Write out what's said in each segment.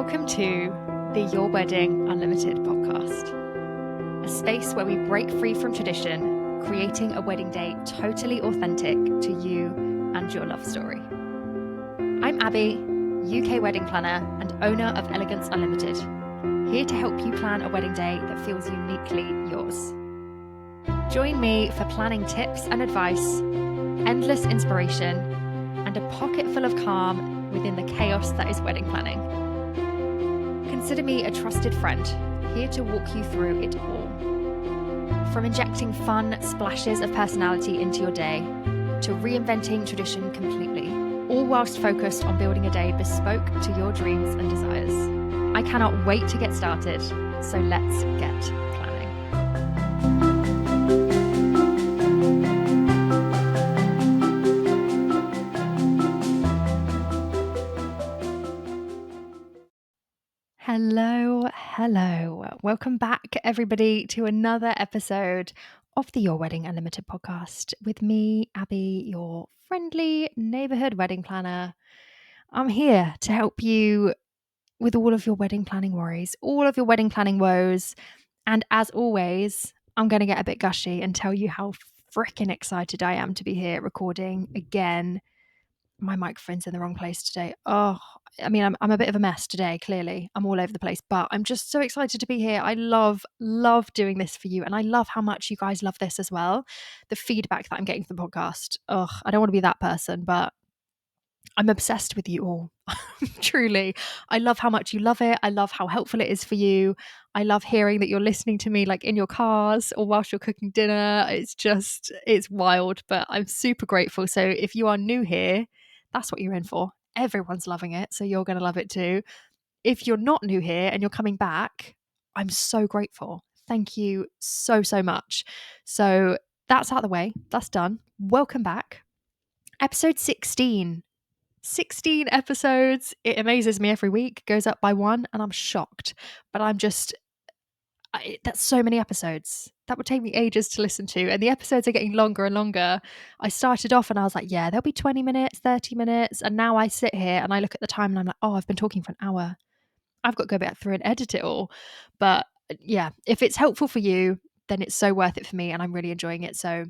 Welcome to the Your Wedding Unlimited podcast, a space where we break free from tradition, creating a wedding day totally authentic to you and your love story. I'm Abby, UK wedding planner and owner of Elegance Unlimited, here to help you plan a wedding day that feels uniquely yours. Join me for planning tips and advice, endless inspiration, and a pocket full of calm within the chaos that is wedding planning. Consider me a trusted friend, here to walk you through it all. From injecting fun splashes of personality into your day, to reinventing tradition completely, all whilst focused on building a day bespoke to your dreams and desires. I cannot wait to get started, so let's get planning. Hello. Welcome back, everybody, to another episode of the Your Wedding Unlimited podcast with me, Abby, your friendly neighborhood wedding planner. I'm here to help you with all of your wedding planning worries, all of your wedding planning woes. And as always, I'm going to get a bit gushy and tell you how freaking excited I am to be here recording again. My microphone's in the wrong place today. I'm a bit of a mess today, clearly. I'm all over the place, but I'm just so excited to be here. I love doing this for you. And I love how much you guys love this as well. The feedback that I'm getting from the podcast. I don't want to be that person, but I'm obsessed with you all. Truly. I love how much you love it. I love how helpful it is for you. I love hearing that you're listening to me like in your cars or whilst you're cooking dinner. It's wild, but I'm super grateful. So if you are new here, that's what you're in for. Everyone's loving it, so you're going to love it too. If you're not new here and you're coming back, I'm so grateful. Thank you so much. So that's out of the way. That's done. Welcome back. Episode 16. 16 episodes. It amazes me every week. Goes up by one and I'm shocked. But that's so many episodes. That would take me ages to listen to. And the episodes are getting longer and longer. I started off and I was like, yeah, there'll be 20 minutes, 30 minutes. And now I sit here and I look at the time and I'm like, I've been talking for an hour. I've got to go back through and edit it all. But yeah, if it's helpful for you, then it's so worth it for me and I'm really enjoying it. So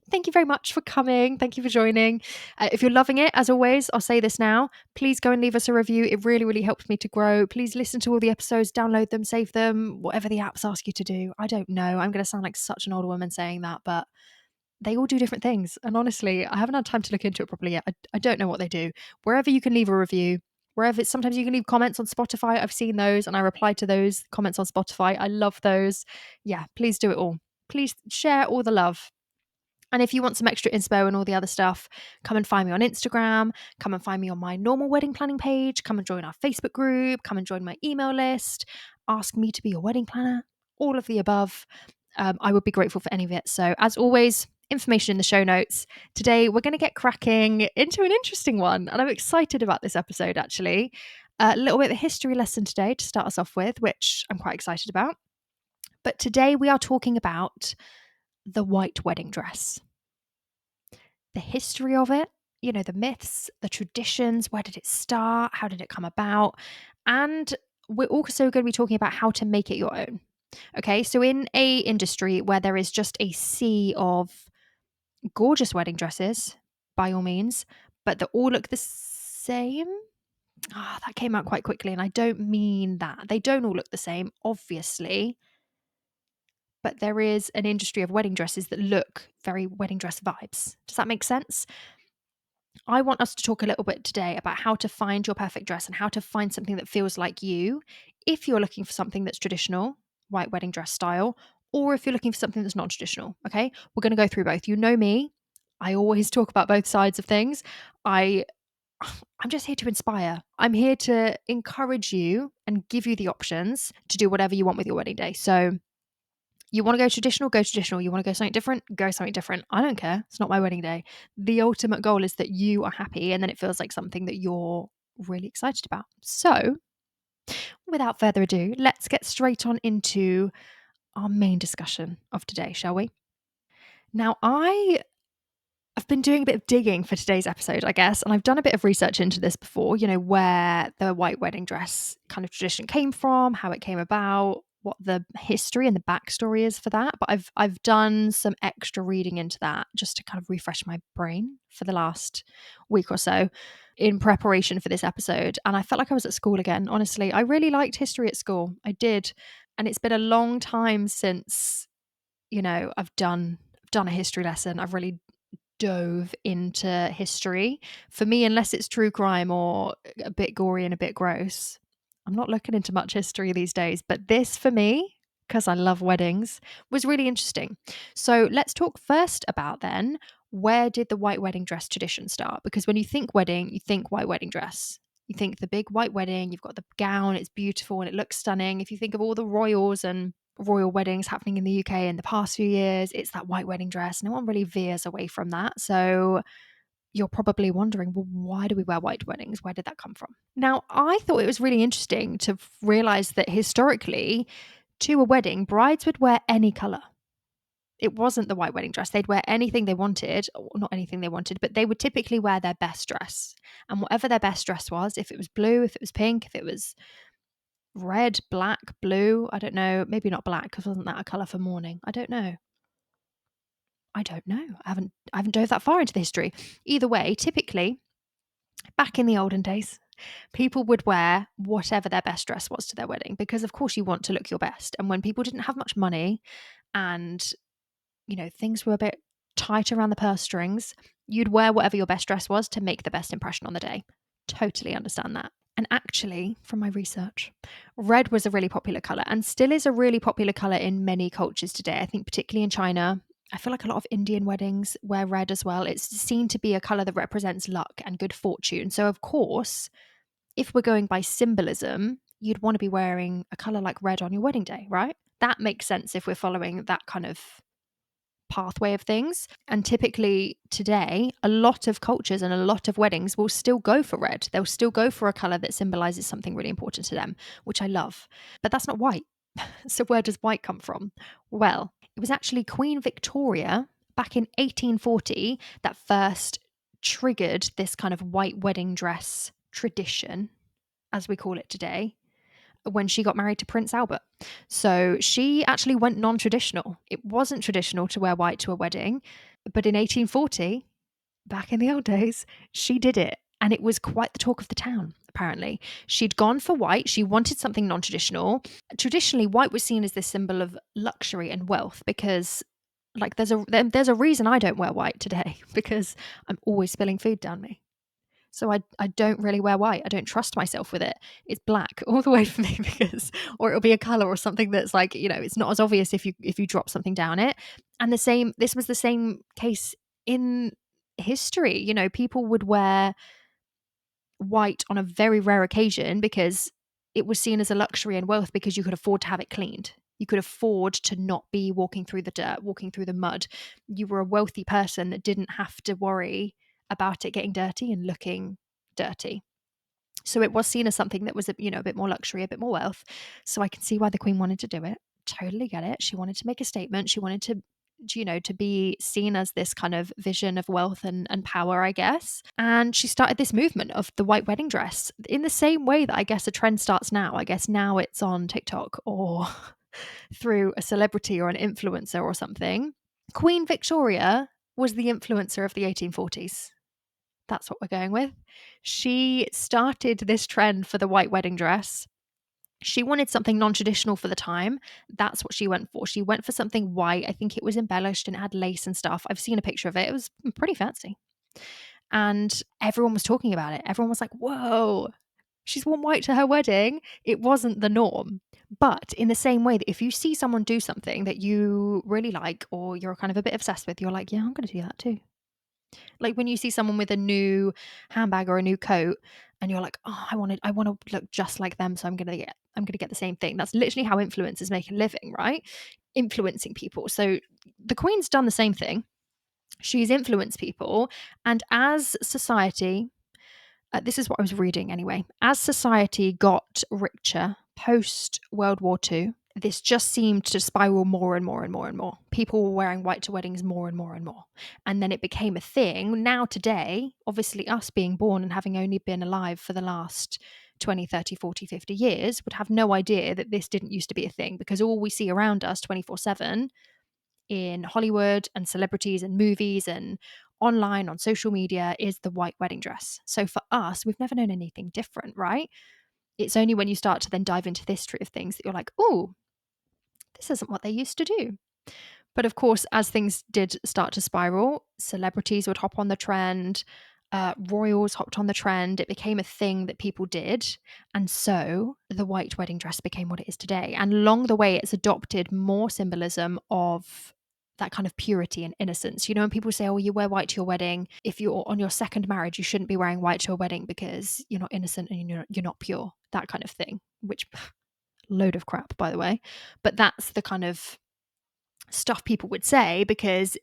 thank you very much for coming. Thank you for joining. If you're loving it, as always, I'll say this now, please go and leave us a review. It really helps me to grow. Please listen to all the episodes, download them, save them, whatever the apps ask you to do. I don't know. I'm going to sound like such an old woman saying that, but they all do different things. And honestly, I haven't had time to look into it properly yet. I don't know what they do. Wherever you can leave a review, sometimes you can leave comments on Spotify. I've seen those and I reply to those comments on Spotify. I love those. Yeah, please do it all. Please share all the love. And if you want some extra inspo and all the other stuff, come and find me on Instagram, come and find me on my normal wedding planning page, come and join our Facebook group, come and join my email list, ask me to be your wedding planner, all of the above. I would be grateful for any of it. So as always, information in the show notes. Today, we're going to get cracking into an interesting one. And I'm excited about this episode, actually. A little bit of a history lesson today to start us off with, which I'm quite excited about. But today we are talking about the white wedding dress. The history of it, the myths, the traditions, where did it start? How did it come about? And we're also going to be talking about how to make it your own. Okay, so in a industry where there is just a sea of gorgeous wedding dresses, by all means, but they all look the same. That came out quite quickly, and I don't mean that. They don't all look the same, obviously. But there is an industry of wedding dresses that look very wedding dress vibes. Does that make sense? I want us to talk a little bit today about how to find your perfect dress and how to find something that feels like you if you're looking for something that's traditional, white wedding dress style, or if you're looking for something that's non-traditional, okay? We're going to go through both. You know me. I always talk about both sides of things. I'm just here to inspire. I'm here to encourage you and give you the options to do whatever you want with your wedding day. So you want to go traditional, go traditional. You want to go something different, go something different. I don't care. It's not my wedding day. The ultimate goal is that you are happy and then it feels like something that you're really excited about. So without further ado, let's get straight on into our main discussion of today, shall we? Now, I've been doing a bit of digging for today's episode, I guess, and I've done a bit of research into this before, where the white wedding dress kind of tradition came from, how it came about, what the history and the backstory is for that. But I've done some extra reading into that just to kind of refresh my brain for the last week or so in preparation for this episode. And I felt like I was at school again. Honestly, I really liked history at school. I did. And it's been a long time since, I've done a history lesson. I've really dove into history. For me, unless it's true crime or a bit gory and a bit gross, I'm not looking into much history these days. But this, for me, because I love weddings, was really interesting. So let's talk first about then, where did the white wedding dress tradition start? Because when you think wedding, you think white wedding dress. You think the big white wedding, you've got the gown, it's beautiful and it looks stunning. If you think of all the royals and royal weddings happening in the UK in the past few years, it's that white wedding dress. No one really veers away from that. So you're probably wondering, well, why do we wear white weddings? Where did that come from? Now, I thought it was really interesting to realize that historically, to a wedding, brides would wear any color. It wasn't the white wedding dress. They'd wear anything they wanted, or not anything they wanted, but they would typically wear their best dress. And whatever their best dress was, if it was blue, if it was pink, if it was red, black, blue, I don't know, maybe not black because wasn't that a color for mourning? I don't know. I haven't dove that far into the history. Either way, typically back in the olden days, people would wear whatever their best dress was to their wedding because of course you want to look your best. And when people didn't have much money and things were a bit tight around the purse strings, you'd wear whatever your best dress was to make the best impression on the day. Totally understand that. And actually, from my research, red was a really popular color and still is a really popular color in many cultures today. I think particularly in China. I feel like a lot of Indian weddings wear red as well. It's seen to be a color that represents luck and good fortune. So of course, if we're going by symbolism, you'd want to be wearing a color like red on your wedding day, right? That makes sense if we're following that kind of pathway of things. And typically today, a lot of cultures and a lot of weddings will still go for red. They'll still go for a color that symbolizes something really important to them, which I love. But that's not white. So where does white come from? Well, it was actually Queen Victoria back in 1840 that first triggered this kind of white wedding dress tradition, as we call it today, when she got married to Prince Albert. So she actually went non-traditional. It wasn't traditional to wear white to a wedding, but in 1840, back in the old days, she did it. And it was quite the talk of the town, apparently. She'd gone for white. She wanted something non-traditional. Traditionally, white was seen as this symbol of luxury and wealth because there's a reason I don't wear white today because I'm always spilling food down me. So I don't really wear white. I don't trust myself with it. It's black all the way for me because, or it'll be a color or something that's like, it's not as obvious if you drop something down it. And this was the same case in history. People would wear white on a very rare occasion because it was seen as a luxury and wealth because you could afford to have it cleaned. You could afford to not be walking through the dirt, walking through the mud. You were a wealthy person that didn't have to worry about it getting dirty and looking dirty. So it was seen as something that was a bit more luxury, a bit more wealth. So I can see why the Queen wanted to do it. Totally get it. She wanted to make a statement. She wanted to be seen as this kind of vision of wealth and power, I guess. And she started this movement of the white wedding dress in the same way that I guess a trend starts now. I guess now it's on TikTok or through a celebrity or an influencer or something. Queen Victoria was the influencer of the 1840s. That's what we're going with. She started this trend for the white wedding dress. She wanted something non-traditional for the time. That's what she went for. She went for something white. I think it was embellished and had lace and stuff. I've seen a picture of it. It was pretty fancy. And everyone was talking about it. Everyone was like, whoa, she's worn white to her wedding. It wasn't the norm. But in the same way that if you see someone do something that you really like or you're kind of a bit obsessed with, you're like, yeah, I'm going to do that too. Like when you see someone with a new handbag or a new coat and you're like, oh, I want to look just like them, so I'm going to get the same thing. That's literally how influencers make a living, right? Influencing people. So the Queen's done the same thing. She's influenced people, and as society, this is what I was reading anyway, as society got richer post World War II, this just seemed to spiral more and more and more and more. People were wearing white to weddings more and more and more. And then it became a thing. Now today, obviously us being born and having only been alive for the last 20, 30, 40, 50 years would have no idea that this didn't used to be a thing, because all we see around us 24/7 in Hollywood and celebrities and movies and online on social media is the white wedding dress. So for us, we've never known anything different, right? It's only when you start to then dive into the history of things that you're like, oh, this isn't what they used to do. But of course, as things did start to spiral, celebrities would hop on the trend, royals hopped on the trend. It became a thing that people did. And so the white wedding dress became what it is today. And along the way, it's adopted more symbolism of that kind of purity and innocence. You know, when people say, oh, you wear white to your wedding, if you're on your second marriage, you shouldn't be wearing white to a wedding because you're not innocent and you're not pure, that kind of thing, which load of crap, by the way. But that's the kind of stuff people would say, because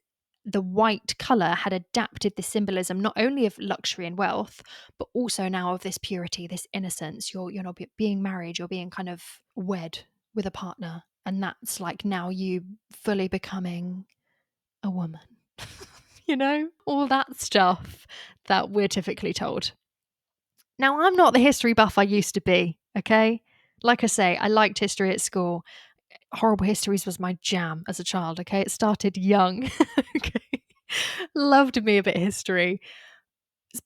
the white colour had adapted the symbolism not only of luxury and wealth, but also now of this purity, this innocence. You're not being married, you're being kind of wed with a partner. And that's like now you fully becoming a woman. You know, all that stuff that we're typically told. Now, I'm not the history buff I used to be, okay? Like I say, I liked history at school. Horrible Histories was my jam as a child, okay? It started young. Okay. Loved me a bit of history.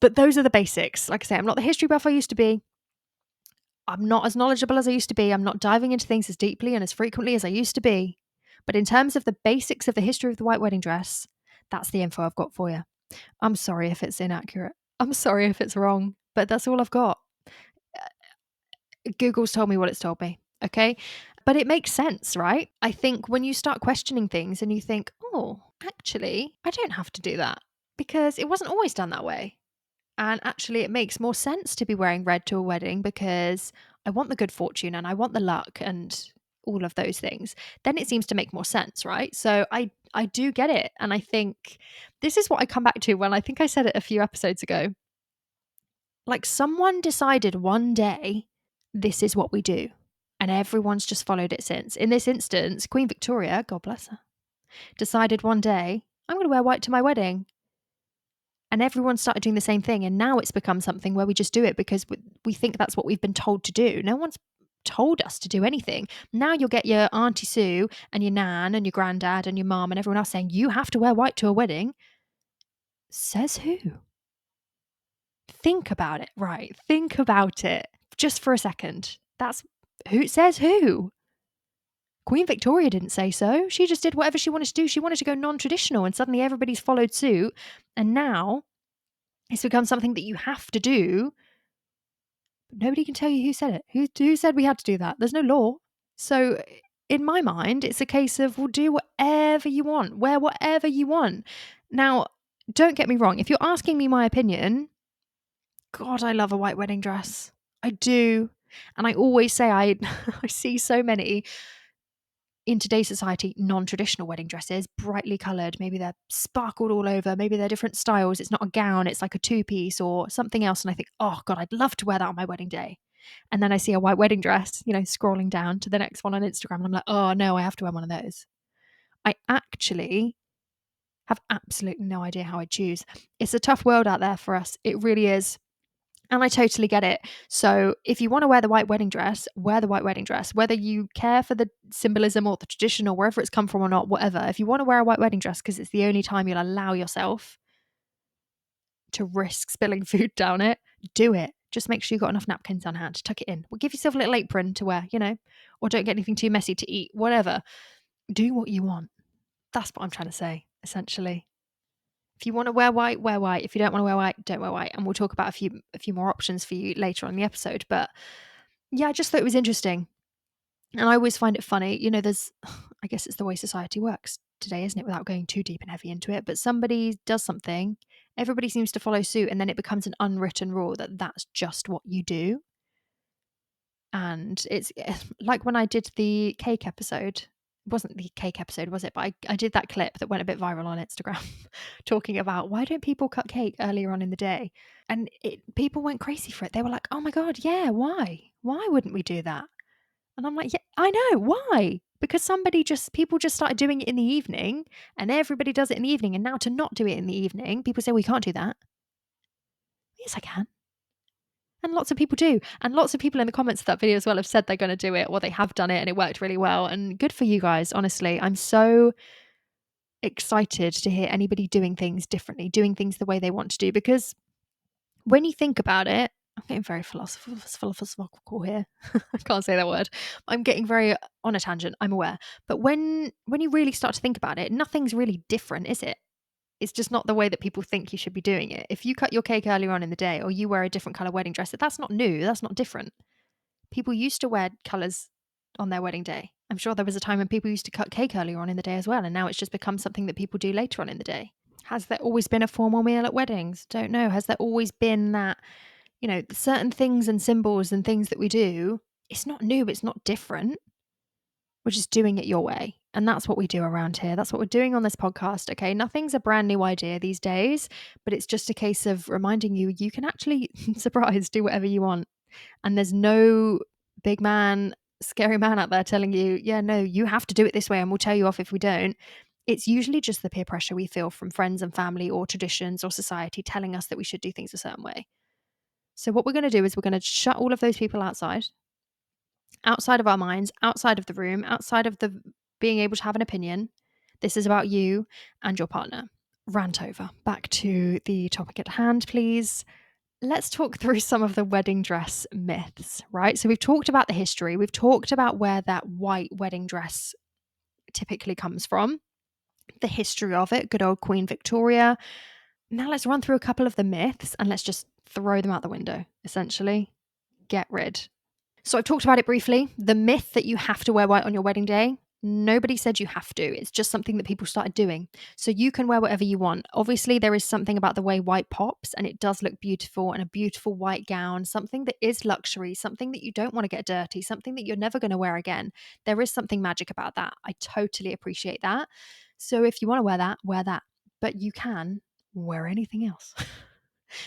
But those are the basics. Like I say, I'm not the history buff I used to be. I'm not as knowledgeable as I used to be. I'm not diving into things as deeply and as frequently as I used to be. But in terms of the basics of the history of the white wedding dress, that's the info I've got for you. I'm sorry if it's inaccurate. I'm sorry if it's wrong, but that's all I've got. Google's told me what it's told me, okay? But it makes sense, right? I think when you start questioning things and you think, oh, actually, I don't have to do that because it wasn't always done that way. And actually, it makes more sense to be wearing red to a wedding because I want the good fortune and I want the luck and all of those things. Then it seems to make more sense, right? So I do get it. And I think this is what I come back to when I think I said it a few episodes ago. Like, someone decided one day, this is what we do. And everyone's just followed it since. In this instance, Queen Victoria, God bless her, decided one day, I'm going to wear white to my wedding. And everyone started doing the same thing. And now it's become something where we just do it because we think that's what we've been told to do. No one's told us to do anything. Now you'll get your Auntie Sue and your Nan and your granddad and your mum and everyone else saying, you have to wear white to a wedding. Says who? Think about it, right? Think about it just for a second. That's who says who? Queen Victoria didn't say so. She just did whatever she wanted to do. She wanted to go non-traditional and suddenly everybody's followed suit. And now it's become something that you have to do. Nobody can tell you who said it. Who said we had to do that? There's no law. So in my mind, it's a case of, well, do whatever you want. Wear whatever you want. Now, don't get me wrong. If you're asking me my opinion, God, I love a white wedding dress. I do. And I always say I see so many in today's society non-traditional wedding dresses, brightly coloured. Maybe they're sparkled all over. Maybe they're different styles. It's not a gown. It's like a two-piece or something else. And I think, oh God, I'd love to wear that on my wedding day. And then I see a white wedding dress, you know, scrolling down to the next one on Instagram. And I'm like, oh no, I have to wear one of those. I actually have absolutely no idea how I choose. It's a tough world out there for us. It really is. And I totally get it. So if you want to wear the white wedding dress, wear the white wedding dress. Whether you care for the symbolism or the tradition or wherever it's come from or not, whatever. If you want to wear a white wedding dress because it's the only time you'll allow yourself to risk spilling food down it, do it. Just make sure you've got enough napkins on hand. Tuck it in. Well, give yourself a little apron to wear, you know, or don't get anything too messy to eat, whatever. Do what you want. That's what I'm trying to say, essentially. If you want to wear white, wear white. If you don't want to wear white, don't wear white. And we'll talk about a few more options for you later on in the episode. But yeah, I just thought it was interesting. And I always find it funny. You know, I guess it's the way society works today, isn't it? Without going too deep and heavy into it. But somebody does something, everybody seems to follow suit. And then it becomes an unwritten rule that that's just what you do. And it's like when I did the cake episode. It wasn't the cake episode, was it? But I did that clip that went a bit viral on Instagram talking about why don't people cut cake earlier on in the day? And people went crazy for it. They were like, oh my God, yeah, why? Why wouldn't we do that? And I'm like, yeah, I know. Why? Because people just started doing it in the evening and everybody does it in the evening. And now to not do it in the evening, people say, we can't do that. Yes, I can. And lots of people do. And lots of people in the comments of that video as well have said they're going to do it or they have done it and it worked really well. And good for you guys, honestly. I'm so excited to hear anybody doing things differently, doing things the way they want to do. Because when you think about it, I'm getting very philosophical here. I can't say that word. I'm getting very on a tangent, I'm aware. But when you really start to think about it, nothing's really different, is it? It's just not the way that people think you should be doing it. If you cut your cake earlier on in the day or you wear a different colour wedding dress, that's not new. That's not different. People used to wear colours on their wedding day. I'm sure there was a time when people used to cut cake earlier on in the day as well. And now it's just become something that people do later on in the day. Has there always been a formal meal at weddings? Don't know. Has there always been that, certain things and symbols and things that we do? It's not new. It's not different. We're just doing it your way. And that's what we do around here. That's what we're doing on this podcast. Okay. Nothing's a brand new idea these days, but it's just a case of reminding you can actually, surprise, do whatever you want. And there's no big man, scary man out there telling you, yeah, no, you have to do it this way and we'll tell you off if we don't. It's usually just the peer pressure we feel from friends and family or traditions or society telling us that we should do things a certain way. So what we're going to do is we're going to shut all of those people outside of our minds, outside of the room, outside of the being able to have an opinion. This is about you and your partner. Rant over. Back to the topic at hand, please. Let's talk through some of the wedding dress myths, right? So we've talked about the history. We've talked about where that white wedding dress typically comes from, the history of it, good old Queen Victoria. Now let's run through a couple of the myths and let's just throw them out the window, essentially. Get rid. So I've talked about it briefly. The myth that you have to wear white on your wedding day. Nobody said you have to. It's just something that people started doing. So you can wear whatever you want. Obviously, there is something about the way white pops and it does look beautiful, and a beautiful white gown, something that is luxury, something that you don't want to get dirty, something that you're never going to wear again. There is something magic about that. I totally appreciate that. So if you want to wear that, wear that. But you can wear anything else.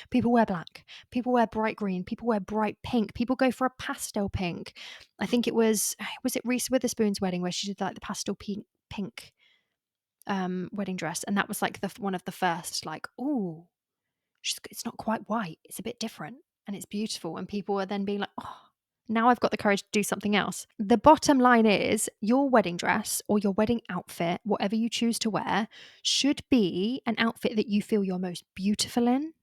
People wear black. People wear bright green. People wear bright pink. People go for a pastel pink. I think was it Reese Witherspoon's wedding where she did like the pastel pink wedding dress, and that was like one of the first, like, oh, it's not quite white. It's a bit different and it's beautiful. And people are then being like, oh, now I've got the courage to do something else. The bottom line is your wedding dress or your wedding outfit, whatever you choose to wear, should be an outfit that you feel you're most beautiful in,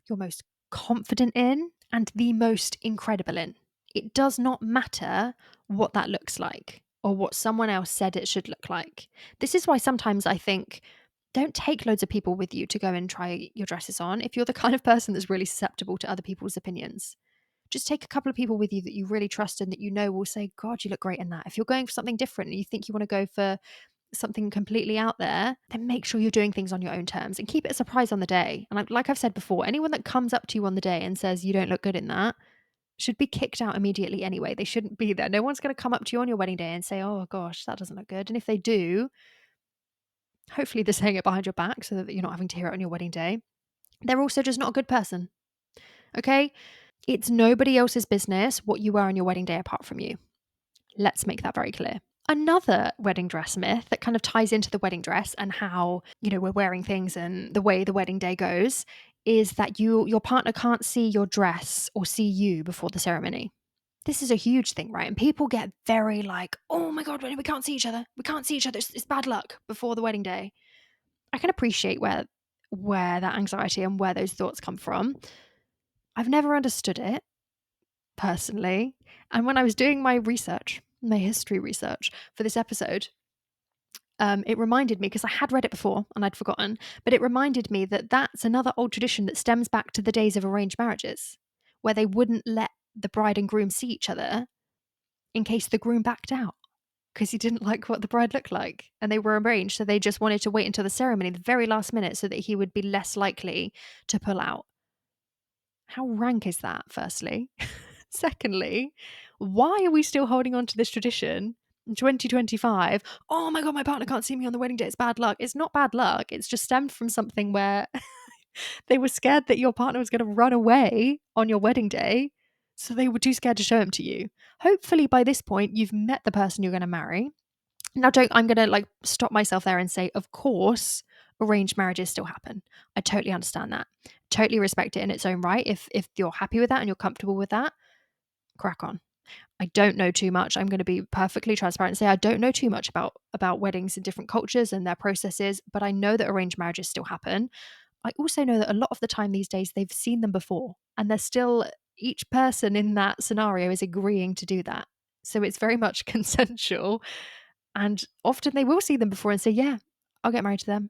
you're most confident in, and the most incredible in. It does not matter what that looks like or what someone else said it should look like. This is why sometimes I think don't take loads of people with you to go and try your dresses on if you're the kind of person that's really susceptible to other people's opinions. Just take a couple of people with you that you really trust and that you know will say, God, you look great in that. If you're going for something different and you think you want to go for something completely out there, then make sure you're doing things on your own terms and keep it a surprise on the day. And like I've said before, anyone that comes up to you on the day and says you don't look good in that should be kicked out immediately anyway. They shouldn't be there. No one's going to come up to you on your wedding day and say, oh gosh, that doesn't look good. And if they do, hopefully they're saying it behind your back so that you're not having to hear it on your wedding day. They're also just not a good person. Okay? It's nobody else's business what you wear on your wedding day apart from you. Let's make that very clear. Another wedding dress myth that kind of ties into the wedding dress and how, we're wearing things and the way the wedding day goes is that your partner can't see your dress or see you before the ceremony. This is a huge thing, right? And people get very like, oh my God, we can't see each other. We can't see each other. It's bad luck before the wedding day. I can appreciate where that anxiety and where those thoughts come from. I've never understood it personally. And when I was doing my history research for this episode, it reminded me, because I had read it before and I'd forgotten, but it reminded me that that's another old tradition that stems back to the days of arranged marriages, where they wouldn't let the bride and groom see each other in case the groom backed out because he didn't like what the bride looked like and they were arranged. So they just wanted to wait until the ceremony, the very last minute, so that he would be less likely to pull out. How rank is that, firstly? Secondly, why are we still holding on to this tradition in 2025? Oh my God, my partner can't see me on the wedding day. It's bad luck. It's not bad luck. It's just stemmed from something where they were scared that your partner was going to run away on your wedding day So they were too scared to show them to you. Hopefully by this point, you've met the person you're going to marry. Now, I'm going to like stop myself there and say, of course, arranged marriages still happen. I totally understand that. Totally respect it in its own right. If you're happy with that and you're comfortable with that, crack on. I don't know too much. I'm going to be perfectly transparent and say I don't know too much about weddings in different cultures and their processes, but I know that arranged marriages still happen. I also know that a lot of the time these days they've seen them before and they're still, each person in that scenario is agreeing to do that. So it's very much consensual. And often they will see them before and say, yeah, I'll get married to them.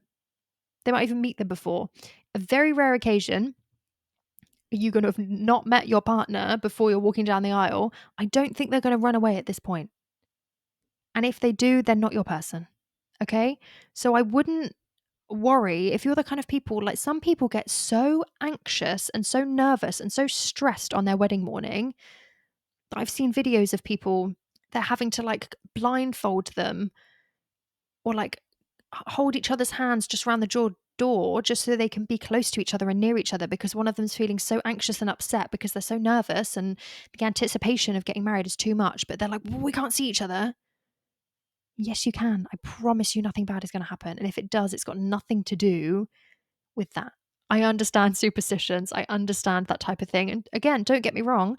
They might even meet them before. A very rare occasion, you're going to have not met your partner before you're walking down the aisle. I don't think they're going to run away at this point. And if they do, they're not your person. Okay? So I wouldn't worry if you're the kind of people, like some people get so anxious and so nervous and so stressed on their wedding morning that I've seen videos of people, they're having to like blindfold them or like hold each other's hands just around the door just so they can be close to each other and near each other because one of them's feeling so anxious and upset because they're so nervous and the anticipation of getting married is too much, but they're like, well, we can't see each other. Yes, you can. I promise you nothing bad is going to happen. And if it does, it's got nothing to do with that. I understand superstitions. I understand that type of thing. And again, don't get me wrong.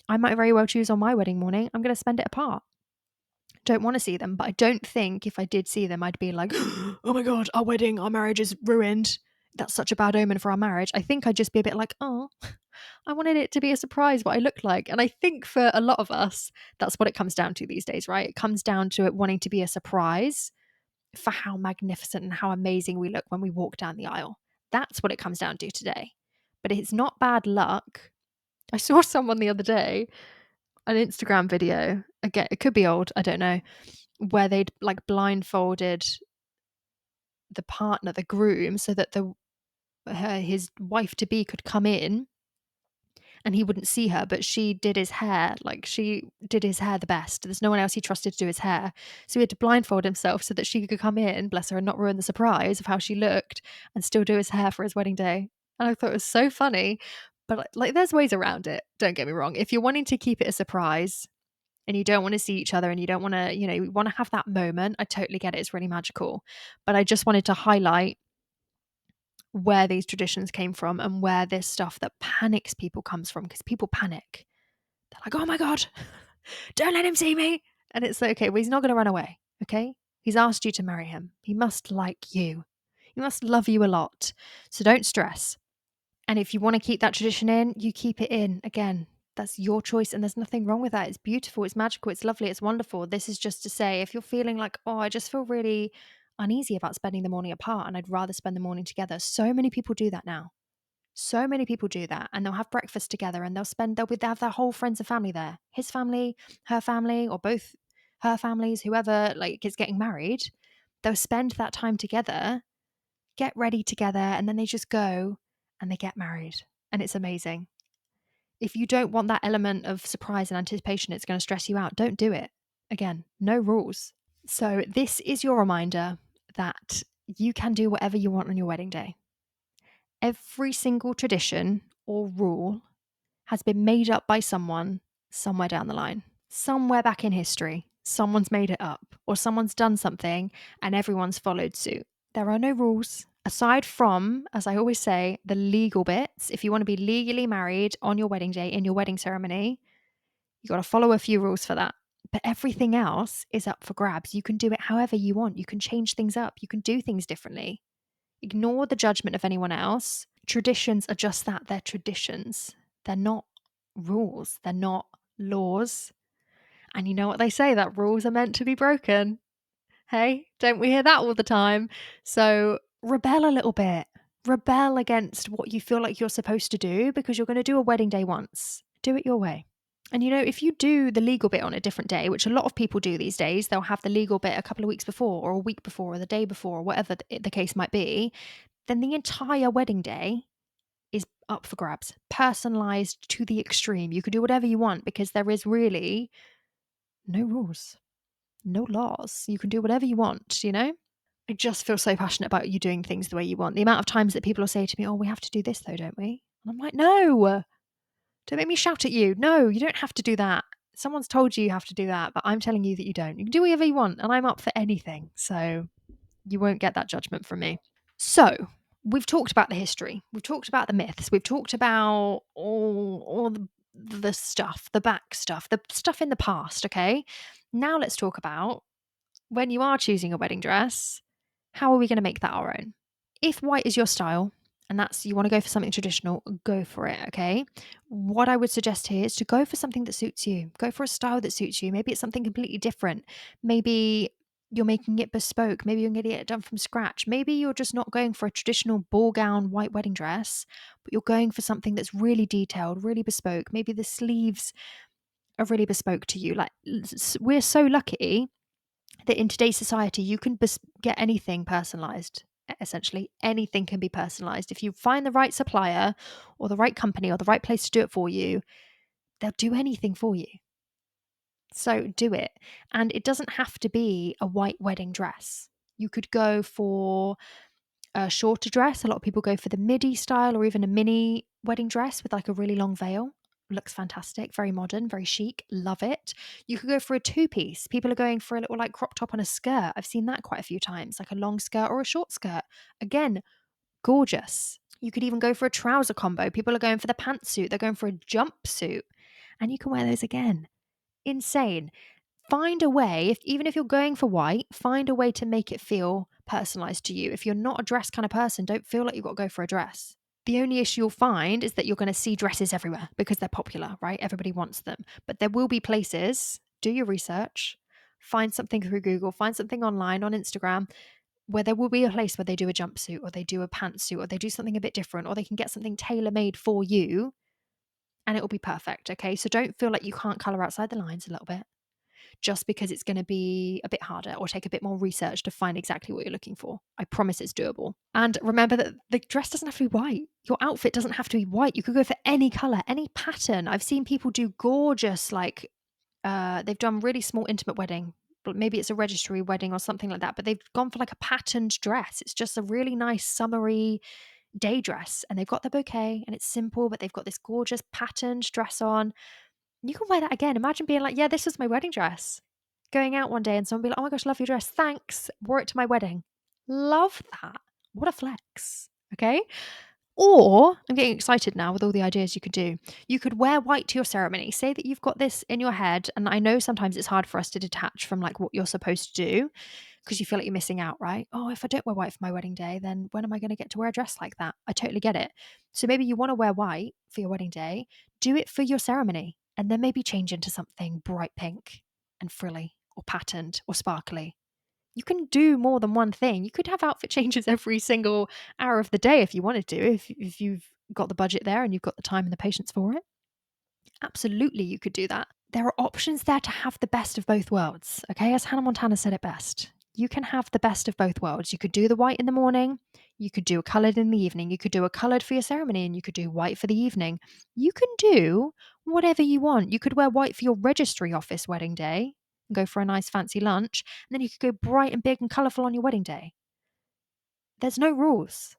I might very well choose on my wedding morning, I'm going to spend it apart. Don't want to see them, but I don't think if I did see them, I'd be like, oh my God, our wedding, our marriage is ruined. That's such a bad omen for our marriage. I think I'd just be a bit like, oh, I wanted it to be a surprise what I look like. And I think for a lot of us, that's what it comes down to these days, right? It comes down to it wanting to be a surprise for how magnificent and how amazing we look when we walk down the aisle. That's what it comes down to today. But it's not bad luck. I saw someone the other day, an Instagram video, again, it could be old, I don't know, where they'd like blindfolded the partner, the groom, so that his wife to be could come in and he wouldn't see her, but she did his hair. Like she did his hair the best. There's no one else he trusted to do his hair. So he had to blindfold himself so that she could come in, bless her, and not ruin the surprise of how she looked and still do his hair for his wedding day. And I thought it was so funny. But like there's ways around it. Don't get me wrong. If you're wanting to keep it a surprise and you don't want to see each other and you don't want to, you want to have that moment, I totally get it. It's really magical. But I just wanted to highlight where these traditions came from and where this stuff that panics people comes from, because people panic. They're like, oh my God, don't let him see me. And it's like, okay, well, he's not going to run away. Okay. He's asked you to marry him. He must like you. He must love you a lot. So don't stress. And if you want to keep that tradition in, you keep it in. Again, that's your choice. And there's nothing wrong with that. It's beautiful. It's magical. It's lovely. It's wonderful. This is just to say, if you're feeling like, oh, I just feel really uneasy about spending the morning apart and I'd rather spend the morning together. So many people do that now. So many people do that, and they'll have breakfast together and they'll have their whole friends and family there. His family, her family, or both her families, whoever like is getting married. They'll spend that time together, get ready together, and then they just go and they get married. And it's amazing. If you don't want that element of surprise and anticipation, it's going to stress you out. Don't do it. Again, no rules. So this is your reminder that you can do whatever you want on your wedding day. Every single tradition or rule has been made up by someone somewhere down the line, somewhere back in history. Someone's made it up, or someone's done something and everyone's followed suit. There are no rules. Aside from, as I always say, the legal bits. If you want to be legally married on your wedding day in your wedding ceremony, you got to follow a few rules for that. But everything else is up for grabs. You can do it however you want. You can change things up. You can do things differently. Ignore the judgment of anyone else. Traditions are just that. They're traditions. They're not rules. They're not laws. And you know what they say, that rules are meant to be broken. Hey, don't we hear that all the time? So rebel a little bit. Rebel against what you feel like you're supposed to do because you're going to do a wedding day once. Do it your way. And if you do the legal bit on a different day, which a lot of people do these days, they'll have the legal bit a couple of weeks before or a week before or the day before or whatever the case might be, then the entire wedding day is up for grabs, personalized to the extreme. You can do whatever you want because there is really no rules, no laws. You can do whatever you want, I just feel so passionate about you doing things the way you want. The amount of times that people will say to me, oh, we have to do this though, don't we? And I'm like, no, Don't make me shout at you. No, you don't have to do that. Someone's told you have to do that, but I'm telling you that you don't. You can do whatever you want, and I'm up for anything. So you won't get that judgment from me. So we've talked about the history. We've talked about the myths. We've talked about all the stuff, the back stuff, the stuff in the past. Okay. Now let's talk about when you are choosing a wedding dress, how are we going to make that our own? If white is your style and that's you want to go for something traditional, go for it, okay? What I would suggest here is to go for something that suits you. Go for a style that suits you. Maybe it's something completely different. Maybe you're making it bespoke. Maybe you're getting it done from scratch. Maybe you're just not going for a traditional ball gown white wedding dress, but you're going for something that's really detailed, really bespoke. Maybe the sleeves are really bespoke to you. Like we're so lucky that in today's society you can get anything personalized. Essentially anything can be personalized if you find the right supplier or the right company or the right place to do it for you. They'll do anything for you, so do it. And it doesn't have to be a white wedding dress. You could go for a shorter dress. A lot of people go for the midi style or even a mini wedding dress with like a really long veil. Looks fantastic, very modern, very chic. Love it. You could go for a two-piece. People are going for a little like crop top on a skirt. I've seen that quite a few times, like a long skirt or a short skirt. Again, gorgeous. You could even go for a trouser combo. People are going for the pantsuit. They're going for a jumpsuit. And you can wear those again. Insane. Find a way, even if you're going for white, find a way to make it feel personalized to you. If you're not a dress kind of person, don't feel like you've got to go for a dress. The only issue you'll find is that you're going to see dresses everywhere because they're popular, right? Everybody wants them. But there will be places, do your research, find something through Google, find something online on Instagram where there will be a place where they do a jumpsuit or they do a pantsuit or they do something a bit different or they can get something tailor made for you and it will be perfect. Okay. So don't feel like you can't color outside the lines a little bit just because it's going to be a bit harder or take a bit more research to find exactly what you're looking for. I promise it's doable. And remember that the dress doesn't have to be white. Your outfit doesn't have to be white. You could go for any color, any pattern. I've seen people do gorgeous, like they've done really small intimate wedding, but maybe it's a registry wedding or something like that, but they've gone for like a patterned dress. It's just a really nice summery day dress and they've got the bouquet and it's simple, but they've got this gorgeous patterned dress on. You can wear that again. Imagine being like, yeah, this is my wedding dress. Going out one day and someone be like, oh my gosh, love your dress. Thanks. Wore it to my wedding. Love that. What a flex. Okay. Or I'm getting excited now with all the ideas you could do. You could wear white to your ceremony. Say that you've got this in your head. And I know sometimes it's hard for us to detach from like what you're supposed to do because you feel like you're missing out, right? Oh, if I don't wear white for my wedding day, then when am I going to get to wear a dress like that? I totally get it. So maybe you want to wear white for your wedding day, do it for your ceremony, and then maybe change into something bright pink and frilly or patterned or sparkly. You can do more than one thing. You could have outfit changes every single hour of the day if you wanted to, if you've got the budget there and you've got the time and the patience for it. Absolutely, you could do that. There are options there to have the best of both worlds. Okay, as Hannah Montana said it best, you can have the best of both worlds. You could do the white in the morning, you could do a coloured in the evening, you could do a coloured for your ceremony, and you could do white for the evening. You can do whatever you want. You could wear white for your registry office wedding day and go for a nice fancy lunch, and then you could go bright and big and colourful on your wedding day. There's no rules,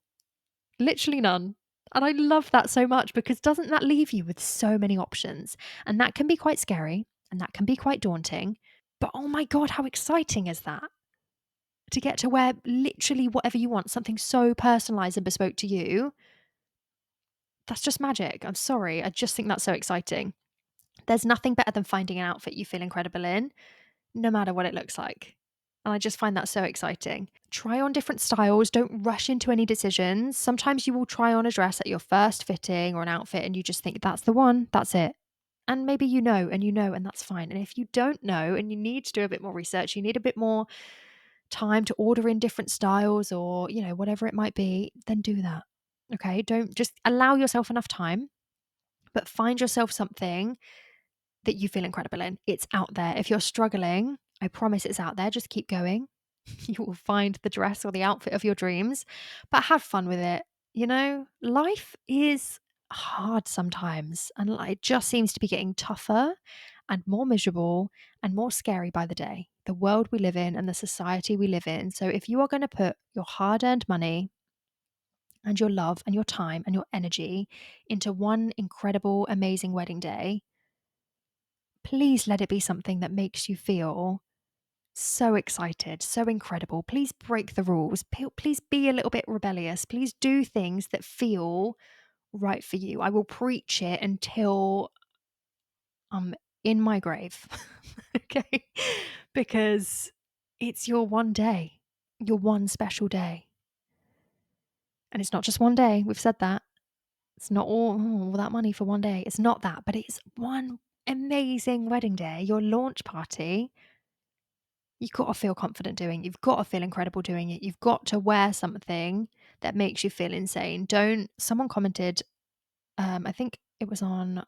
literally none. And I love that so much because doesn't that leave you with so many options? And that can be quite scary and that can be quite daunting. But oh my God, how exciting is that? To get to wear literally whatever you want, something so personalized and bespoke to you. That's just magic. I'm sorry. I just think that's so exciting. There's nothing better than finding an outfit you feel incredible in, no matter what it looks like. And I just find that so exciting. Try on different styles. Don't rush into any decisions. Sometimes you will try on a dress at your first fitting or an outfit and you just think that's the one, that's it. And maybe you know, and that's fine. And if you don't know and you need to do a bit more research, you need a bit more time to order in different styles or, whatever it might be, then do that. Okay. Don't just allow yourself enough time, but find yourself something that you feel incredible in. It's out there. If you're struggling, I promise it's out there. Just keep going. You will find the dress or the outfit of your dreams, but have fun with it. Life is hard sometimes, and it just seems to be getting tougher and more miserable and more scary by the day. The world we live in and the society we live in. So, if you are going to put your hard earned money and your love and your time and your energy into one incredible, amazing wedding day, please let it be something that makes you feel so excited, so incredible. Please break the rules. Please be a little bit rebellious. Please do things that feel right for you. I will preach it until I'm in my grave. Okay? Because it's your one day, your one special day. And it's not just one day. We've said that. It's not all that money for one day. It's not that, but it's one amazing wedding day, your launch party. You've got to feel confident doing it. You've got to feel incredible doing it. You've got to wear something that makes you feel insane. Someone commented, I think was it on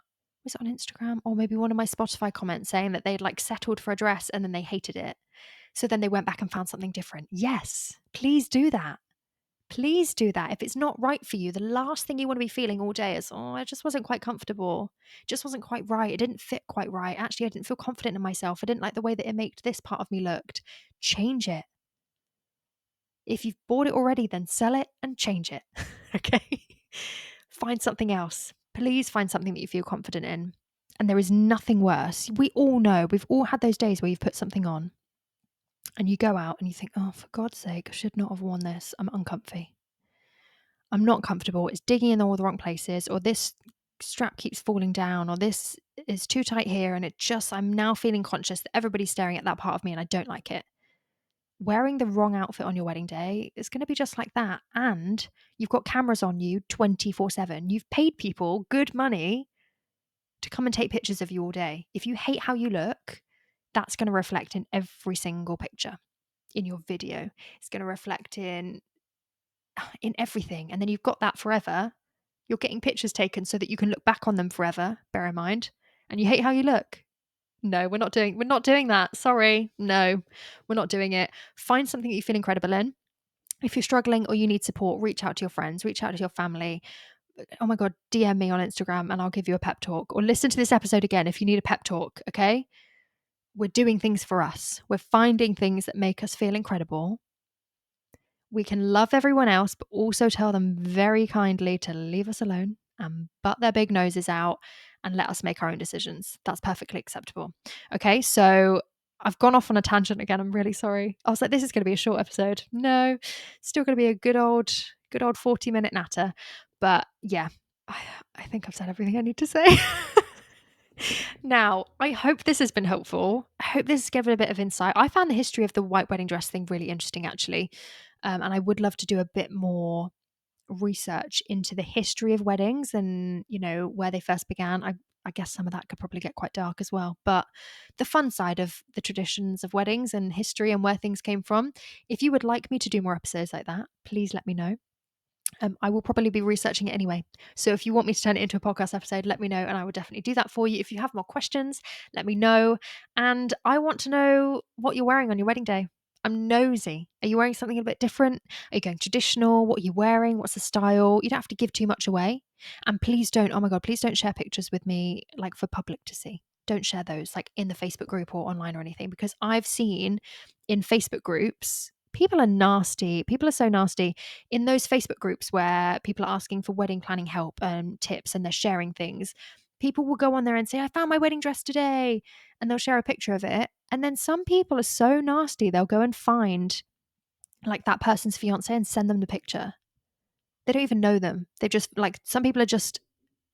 Instagram or maybe one of my Spotify comments saying that they'd like settled for a dress and then they hated it. So then they went back and found something different. Yes, please do that. Please do that. If it's not right for you, the last thing you want to be feeling all day is, oh, I just wasn't quite comfortable. It just wasn't quite right. It didn't fit quite right. Actually, I didn't feel confident in myself. I didn't like the way that it made this part of me looked. Change it. If you've bought it already, then sell it and change it. Okay? Find something else. Please find something that you feel confident in. And there is nothing worse. We all know, we've all had those days where you've put something on and you go out and you think, oh, for God's sake, I should not have worn this. I'm uncomfy. I'm not comfortable. It's digging in all the wrong places, or this strap keeps falling down, or this is too tight here. And I'm now feeling conscious that everybody's staring at that part of me and I don't like it. Wearing the wrong outfit on your wedding day is going to be just like that. And you've got cameras on you 24/7. You've paid people good money to come and take pictures of you all day. If you hate how you look, that's going to reflect in every single picture in your video. It's going to reflect in everything. And then you've got that forever. You're getting pictures taken so that you can look back on them forever, bear in mind. And you hate how you look. No, we're not doing that. Sorry. No, we're not doing it. Find something that you feel incredible in. If you're struggling or you need support, reach out to your friends, reach out to your family. Oh my God, DM me on Instagram and I'll give you a pep talk. Or listen to this episode again if you need a pep talk, okay? We're doing things for us. We're finding things that make us feel incredible. We can love everyone else, but also tell them very kindly to leave us alone and butt their big noses out and let us make our own decisions. That's perfectly acceptable. Okay, so I've gone off on a tangent again. I'm really sorry. I was like, this is going to be a short episode. No, still going to be a good old 40-minute natter. But yeah, I think I've said everything I need to say. Now, I hope this has been helpful. I hope this has given a bit of insight. I found the history of the white wedding dress thing really interesting, actually. And I would love to do a bit more research into the history of weddings and, where they first began. I guess some of that could probably get quite dark as well. But the fun side of the traditions of weddings and history and where things came from. If you would like me to do more episodes like that, please let me know. I will probably be researching it anyway. So if you want me to turn it into a podcast episode, let me know and I will definitely do that for you. If you have more questions, let me know. And I want to know what you're wearing on your wedding day. I'm nosy. Are you wearing something a bit different? Are you going traditional? What are you wearing? What's the style? You don't have to give too much away. And please don't, oh my God, please don't share pictures with me like for public to see. Don't share those like in the Facebook group or online or anything, because I've seen in Facebook groups, people are nasty. People are so nasty in those Facebook groups where people are asking for wedding planning help and tips and they're sharing things. People will go on there and say, I found my wedding dress today. And they'll share a picture of it. And then some people are so nasty, they'll go and find like that person's fiance and send them the picture. They don't even know them. They just like, some people are just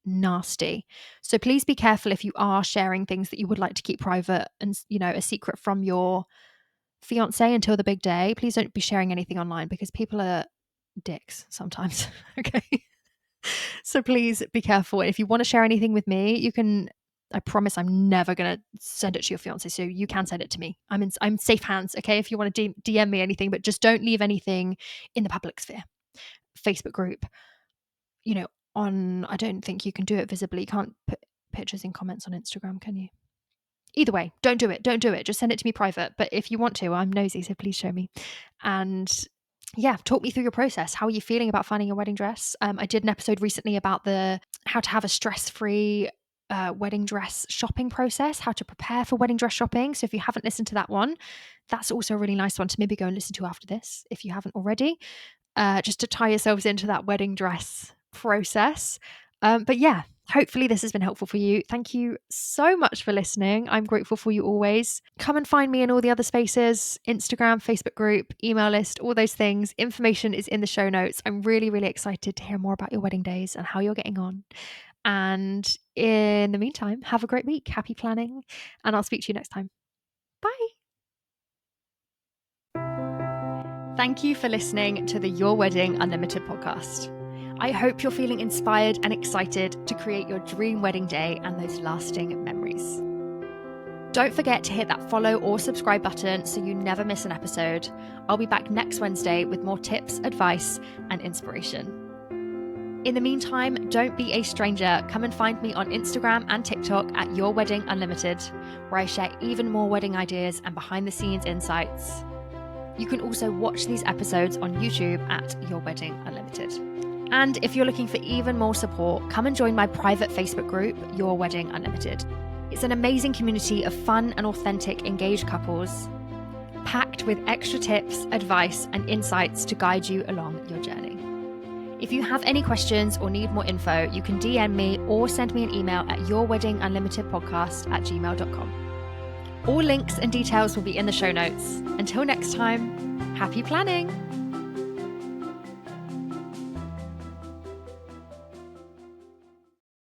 nasty. So please be careful if you are sharing things that you would like to keep private and, a secret from your fiance until the big day. Please don't be sharing anything online because people are dicks sometimes. Okay. So please be careful. If you want to share anything with me, you can. I promise I'm never going to send it to your fiance. So you can send it to me. I'm safe hands. Okay. If you want to DM me anything, but just don't leave anything in the public sphere. Facebook group, I don't think you can do it visibly. You can't put pictures in comments on Instagram, can you? Either way, don't do it. Just send it to me private. But if you want to, I'm nosy, so please show me. And yeah, talk me through your process. How are you feeling about finding a wedding dress? I did an episode recently about how to have a stress-free wedding dress shopping process, how to prepare for wedding dress shopping. So if you haven't listened to that one, that's also a really nice one to maybe go and listen to after this if you haven't already. just to tie yourselves into that wedding dress process. But yeah, hopefully this has been helpful for you. Thank you so much for listening. I'm grateful for you always. Come and find me in all the other spaces, Instagram, Facebook group, email list, all those things. Information is in the show notes. I'm really, really excited to hear more about your wedding days and how you're getting on. And in the meantime, have a great week. Happy planning. And I'll speak to you next time. Bye. Thank you for listening to the Your Wedding Unlimited podcast. I hope you're feeling inspired and excited to create your dream wedding day and those lasting memories. Don't forget to hit that follow or subscribe button so you never miss an episode. I'll be back next Wednesday with more tips, advice, and inspiration. In the meantime, don't be a stranger. Come and find me on Instagram and TikTok at Your Wedding Unlimited, where I share even more wedding ideas and behind-the-scenes insights. You can also watch these episodes on YouTube at Your Wedding Unlimited. And if you're looking for even more support, come and join my private Facebook group, Your Wedding Unlimited. It's an amazing community of fun and authentic engaged couples, packed with extra tips, advice, and insights to guide you along your journey. If you have any questions or need more info, you can DM me or send me an email at yourweddingunlimitedpodcast@gmail.com. All links and details will be in the show notes. Until next time, happy planning!